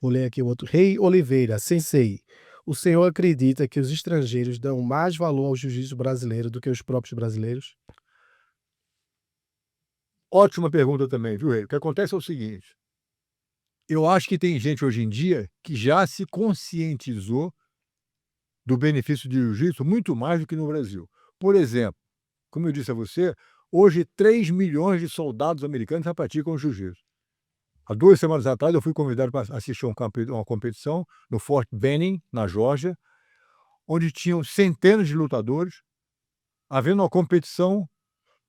Vou ler aqui o outro. Rei Oliveira, sensei. O senhor acredita que os estrangeiros dão mais valor ao jiu-jitsu brasileiro do que os próprios brasileiros? Ótima pergunta também, viu, Rei? O que acontece é o seguinte: eu acho que tem gente hoje em dia que já se conscientizou do benefício de jiu-jitsu muito mais do que no Brasil. Por exemplo, como eu disse a você, hoje 3 milhões de soldados americanos já praticam jiu-jitsu. Há 2 semanas atrás eu fui convidado para assistir uma competição no Fort Benning, na Geórgia, onde tinham centenas de lutadores, havendo uma competição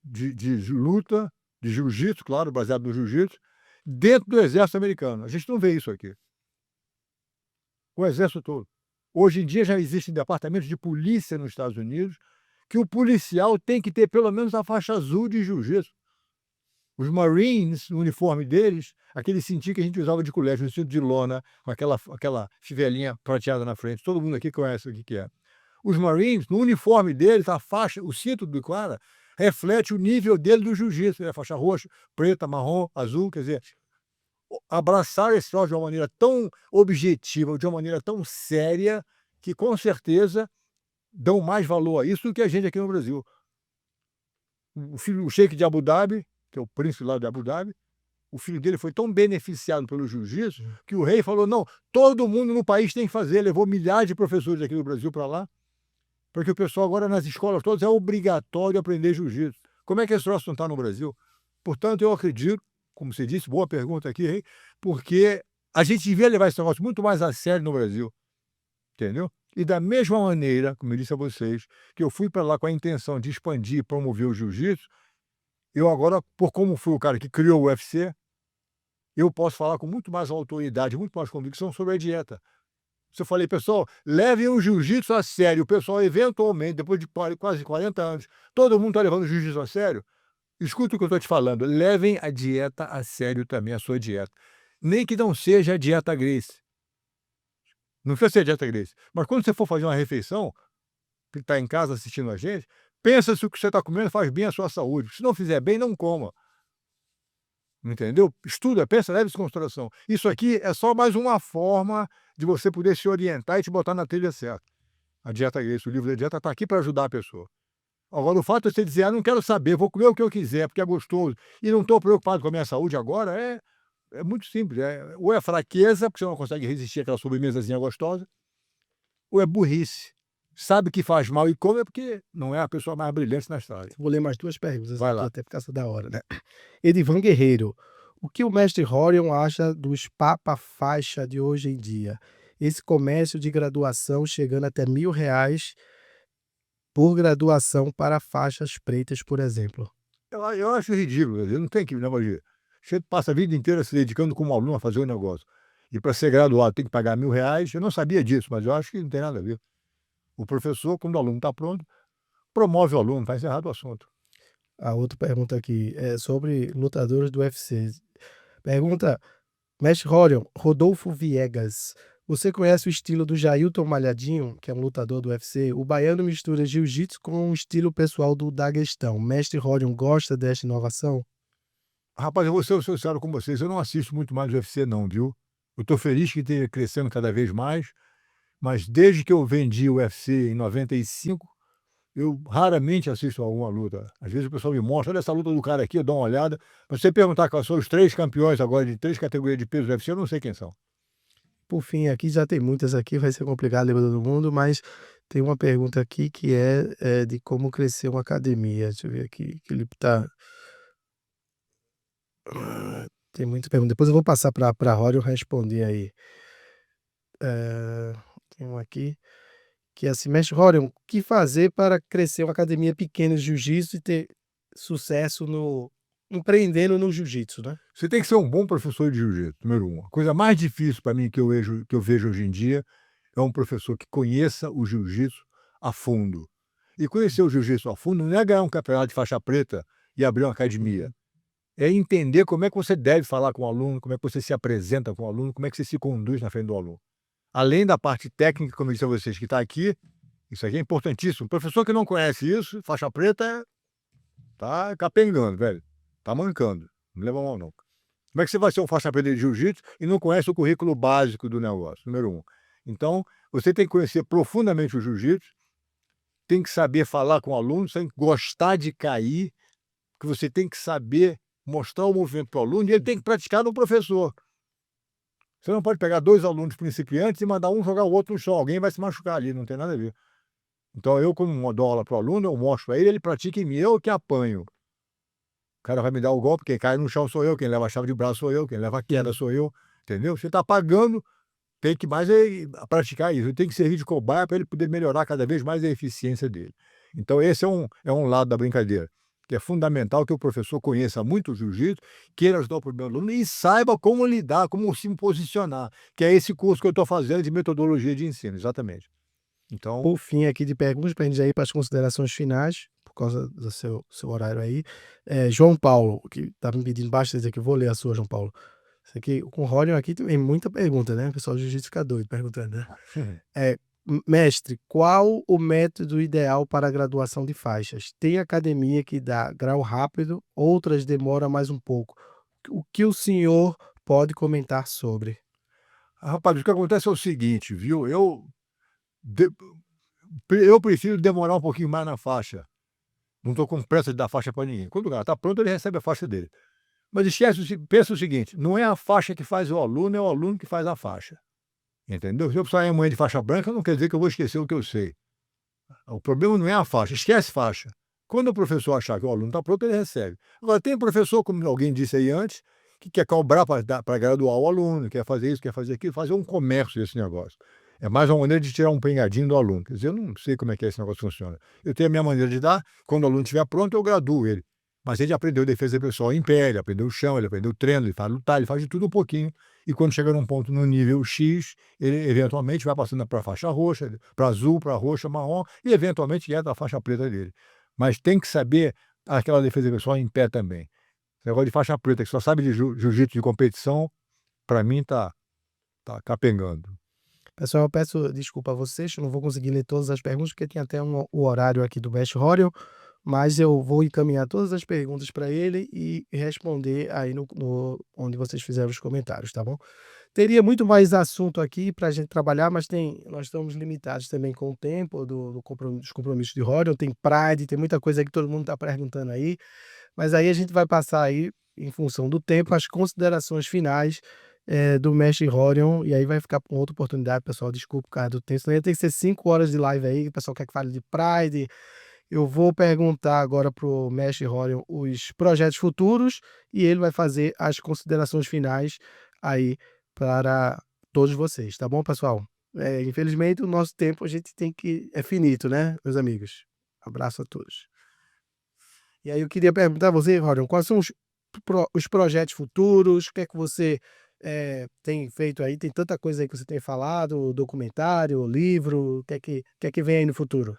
de luta, de jiu-jitsu, claro, baseado no jiu-jitsu, dentro do exército americano. A gente não vê isso aqui. O exército todo. Hoje em dia já existem departamentos de polícia nos Estados Unidos que o policial tem que ter pelo menos a faixa azul de jiu-jitsu. Os Marines, o uniforme deles, aquele cintinho que a gente usava de colégio, um cinto de lona, com aquela fivelinha prateada na frente. Todo mundo aqui conhece o que é. Os Marines, no uniforme deles, a faixa, o cinto do cara, reflete o nível dele do jiu-jitsu. É faixa roxa, preta, marrom, azul, quer dizer, abraçar esse troço de uma maneira tão objetiva, de uma maneira tão séria, que com certeza dão mais valor a isso do que a gente aqui no Brasil. O Sheik de Abu Dhabi, que é o príncipe lá de Abu Dhabi, o filho dele foi tão beneficiado pelo jiu-jitsu que o rei falou: não, todo mundo no país tem que fazer. Levou milhares de professores aqui do Brasil para lá, porque o pessoal agora nas escolas todas é obrigatório aprender jiu-jitsu. Como é que esse troço não está no Brasil? Portanto, eu acredito, como você disse, boa pergunta aqui, rei, porque a gente devia levar esse negócio muito mais a sério no Brasil, entendeu? E da mesma maneira, como eu disse a vocês, que eu fui para lá com a intenção de expandir e promover o jiu-jitsu, eu agora, por como fui o cara que criou o UFC, eu posso falar com muito mais autoridade, muito mais convicção sobre a dieta. Se eu falei: pessoal, levem o jiu-jitsu a sério. O pessoal, eventualmente, depois de quase 40 anos, todo mundo está levando o jiu-jitsu a sério. Escuta o que eu estou te falando. Levem a dieta a sério também, a sua dieta. Nem que não seja a dieta Gracie. Não precisa ser a dieta Gracie. Mas quando você for fazer uma refeição, que está em casa assistindo a gente, pensa se o que você está comendo faz bem à sua saúde. Se não fizer bem, não coma. Entendeu? Estuda, pensa, leve isso em consideração. Isso aqui é só mais uma forma de você poder se orientar e te botar na trilha certa. A dieta Gracie, o livro da dieta, está aqui para ajudar a pessoa. Agora, o fato de você dizer: não quero saber, vou comer o que eu quiser, porque é gostoso, e não estou preocupado com a minha saúde agora, é muito simples. Ou é fraqueza, porque você não consegue resistir àquela sobremesazinha gostosa, ou é burrice. Sabe que faz mal e come, é porque não é a pessoa mais brilhante na história. Vou ler mais 2 perguntas Vai aqui, lá. até por causa da hora, né. Edivan Guerreiro, o que o mestre Rorion acha dos papa-faixa de hoje em dia? Esse comércio de graduação chegando até R$ 1.000 por graduação para faixas pretas, por exemplo. Eu acho ridículo, não tem que negócio de você passa a vida inteira se dedicando como aluno a fazer um negócio, e para ser graduado tem que pagar R$ 1.000, eu não sabia disso, mas eu acho que não tem nada a ver. O professor, quando o aluno está pronto, promove o aluno, está encerrado o assunto. A outra pergunta aqui é sobre lutadores do UFC. Pergunta: mestre Rorion, Rodolfo Viegas, você conhece o estilo do Jailton Malhadinho, que é um lutador do UFC? O baiano mistura jiu-jitsu com o estilo pessoal do Daguestão. Mestre Rorion gosta desta inovação? Rapaz, eu vou ser sincero com vocês, eu não assisto muito mais o UFC não, viu. Eu estou feliz que esteja crescendo cada vez mais, mas desde que eu vendi o UFC em 95, eu raramente assisto alguma luta. Às vezes o pessoal me mostra: olha essa luta do cara aqui, eu dou uma olhada, mas se você perguntar quais são os 3 campeões agora de 3 categorias de peso do UFC, eu não sei quem são. Por fim, aqui já tem muitas aqui, vai ser complicado ler pra todo mundo, mas tem uma pergunta aqui que é de como crescer uma academia. Deixa eu ver aqui, que ele tá. Tem muita pergunta. Depois eu vou passar para Rorion responder aí. Tem uma aqui que é assim: mestre Rorion, o que fazer para crescer uma academia pequena de jiu-jitsu e ter sucesso no empreendendo no jiu-jitsu, né? Você tem que ser um bom professor de jiu-jitsu, número 1. A coisa mais difícil para mim que eu vejo hoje em dia é um professor que conheça o jiu-jitsu a fundo. E conhecer o jiu-jitsu a fundo não é ganhar um campeonato de faixa preta e abrir uma academia. É entender como é que você deve falar com o aluno, como é que você se apresenta com o aluno, como é que você se conduz na frente do aluno. Além da parte técnica, como eu disse a vocês, que está aqui, isso aqui é importantíssimo. Professor que não conhece isso, faixa preta, tá capengando, velho. Tá mancando. Não leva mal, não. Como é que você vai ser um faixa preta de jiu-jitsu e não conhece o currículo básico do negócio? Número 1. Então, você tem que conhecer profundamente o jiu-jitsu, tem que saber falar com o aluno, tem que gostar de cair, que você tem que saber mostrar o movimento para o aluno e ele tem que praticar no professor. Você não pode pegar 2 alunos principiantes e mandar um jogar o outro no chão, alguém vai se machucar ali, não tem nada a ver. Então eu, quando dou aula para o aluno, eu mostro para ele, ele pratica em mim, eu que apanho. O cara vai me dar o golpe, quem cai no chão sou eu, quem leva a chave de braço sou eu, quem leva a queda sou eu, entendeu? Você está pagando, tem que mais praticar isso, ele tem que servir de cobaia para ele poder melhorar cada vez mais a eficiência dele. Então esse é um lado da brincadeira, que é fundamental que o professor conheça muito o jiu-jitsu, queira ajudar o primeiro aluno e saiba como lidar, como se posicionar, que é esse curso que eu estou fazendo de metodologia de ensino, exatamente. Então, Por fim aqui de perguntas, para a gente já ir para as considerações finais, por causa do seu horário aí. João Paulo, que tá me pedindo bastante aqui, vou ler a sua, João Paulo. Isso aqui, com o Rodion aqui tem muita pergunta, né? O pessoal do jiu-jitsu fica doido perguntando, né? Mestre, qual o método ideal para a graduação de faixas? Tem academia que dá grau rápido, outras demora mais um pouco. O que o senhor pode comentar sobre? rapaz, o que acontece é o seguinte, viu? Eu prefiro demorar um pouquinho mais na faixa. Não estou com pressa de dar faixa para ninguém. Quando o cara está pronto, ele recebe a faixa dele. Mas pensa o seguinte: não é a faixa que faz o aluno, é o aluno que faz a faixa. Entendeu? Se eu sair amanhã de faixa branca, não quer dizer que eu vou esquecer o que eu sei. O problema não é a faixa, esquece faixa. Quando o professor achar que o aluno está pronto, ele recebe. Agora, tem professor, como alguém disse aí antes, que quer cobrar para graduar o aluno, quer fazer isso, quer fazer aquilo, fazer um comércio desse negócio. É mais uma maneira de tirar um pengadinho do aluno. Quer dizer, eu não sei como é que esse negócio funciona. Eu tenho a minha maneira de dar, quando o aluno estiver pronto, eu graduo ele. Mas ele aprendeu defesa pessoal em pé, ele aprendeu o chão, ele aprendeu o treino, ele faz lutar, ele faz de tudo um pouquinho. E quando chega num ponto no nível X, ele eventualmente vai passando para a faixa roxa, para azul, para roxa, marrom, e eventualmente entra a faixa preta dele. Mas tem que saber aquela defesa pessoal em pé também. Esse negócio de faixa preta, que só sabe de jiu-jitsu de competição, para mim tá capengando. Pessoal, eu peço desculpa a vocês, eu não vou conseguir ler todas as perguntas, porque tem até o horário aqui do Mestre Rodion, mas eu vou encaminhar todas as perguntas para ele e responder aí onde vocês fizeram os comentários, tá bom? Teria muito mais assunto aqui para a gente trabalhar, mas nós estamos limitados também com o tempo dos compromissos de Rodion, tem Pride, tem muita coisa aí que todo mundo está perguntando aí, mas aí a gente vai passar aí, em função do tempo, as considerações finais do Mestre Rodion, e aí vai ficar para outra oportunidade, pessoal, desculpa por causa do tempo, senão ia ter que ser 5 horas de live aí, o pessoal quer que fale de Pride. Eu vou perguntar agora pro Mestre Rodion os projetos futuros e ele vai fazer as considerações finais aí para todos vocês, tá bom, pessoal? Infelizmente o nosso tempo a gente é finito, né, meus amigos? Abraço a todos. E aí eu queria perguntar a você, Rodion, quais são os projetos futuros, o que é que você tem feito aí? Tem tanta coisa aí que você tem falado, documentário, livro, o que é que vem aí no futuro?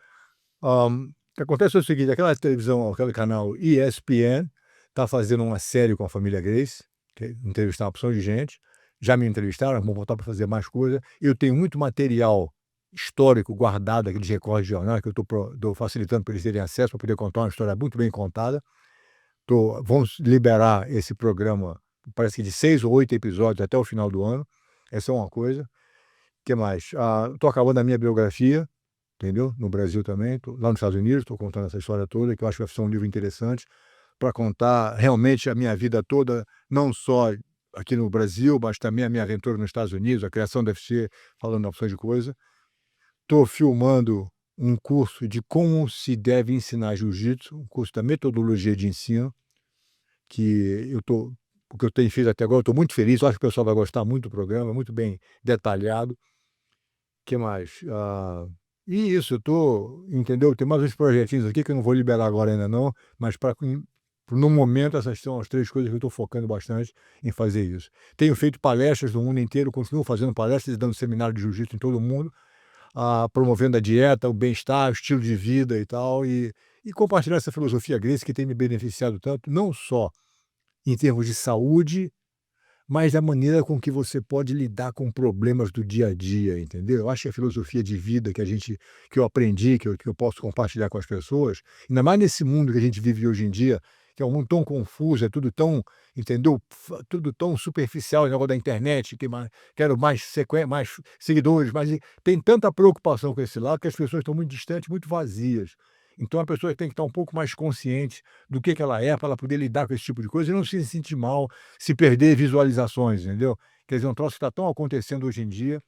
O que acontece é o seguinte, aquela televisão, aquele canal ESPN, está fazendo uma série com a família Grace, que entrevistar uma opção de gente. Já me entrevistaram, vão voltar para fazer mais coisa. Eu tenho muito material histórico guardado, aqueles recortes de jornal, que eu estou facilitando para eles terem acesso, para poder contar uma história muito bem contada. Vamos liberar esse programa, parece que de 6 ou 8 episódios até o final do ano. Essa é uma coisa. O que mais? Estou acabando a minha biografia, entendeu? No Brasil também, lá nos Estados Unidos, estou contando essa história toda, que eu acho que vai ser um livro interessante para contar realmente a minha vida toda, não só aqui no Brasil, mas também a minha aventura nos Estados Unidos, a criação do UFC, falando de opções de coisa. Estou filmando um curso de como se deve ensinar jiu-jitsu, um curso da metodologia de ensino, que o que eu tenho feito até agora, eu estou muito feliz, eu acho que o pessoal vai gostar muito do programa, muito bem detalhado. O que mais? E isso, entendeu? Tem mais uns projetinhos aqui que eu não vou liberar agora ainda não, mas no momento essas são as 3 coisas que eu estou focando bastante em fazer isso. Tenho feito palestras no mundo inteiro, continuo fazendo palestras e dando seminário de jiu-jitsu em todo o mundo, promovendo a dieta, o bem-estar, o estilo de vida e tal, e compartilhando essa filosofia Gracie que tem me beneficiado tanto, não só em termos de saúde, mas da maneira com que você pode lidar com problemas do dia a dia, entendeu? Eu acho que a filosofia de vida que eu aprendi, que eu posso compartilhar com as pessoas, ainda mais nesse mundo que a gente vive hoje em dia, que é um mundo tão confuso, é tudo tão, entendeu? Tudo tão superficial, o negócio da internet, quero mais seguidores, mas tem tanta preocupação com esse lado que as pessoas estão muito distantes, muito vazias. Então a pessoa tem que estar um pouco mais consciente do que ela é, para ela poder lidar com esse tipo de coisa e não se sentir mal, se perder visualizações, entendeu? Quer dizer, um troço que está tão acontecendo hoje em dia,